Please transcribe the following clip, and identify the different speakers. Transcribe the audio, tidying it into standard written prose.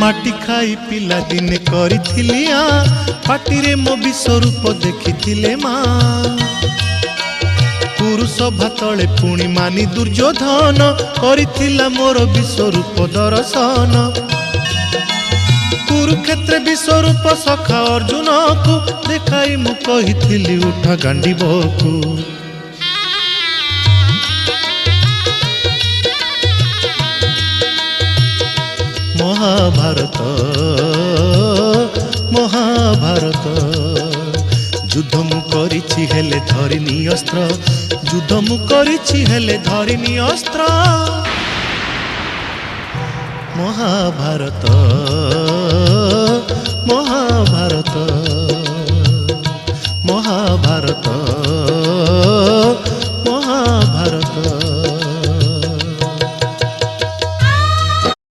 Speaker 1: माटी खाई पिला दिने करिथिलिया पाटिरे मो विश्वरूप देखिथिले माँ पुरुष भातले पुणी मानी दुर्योधन करिथिला मोर विश्वरूप दर्शन कुरुक्षेत्र विश्वरूप सखा अर्जुन को देखाई मु कहिथिली उठा गांडीबकु महाभारत महाभारत युद्ध मु करिछि हेले धरिनी अस्त्र युद्ध मु करिछि हेले धरिनी अस्त्र महाभारत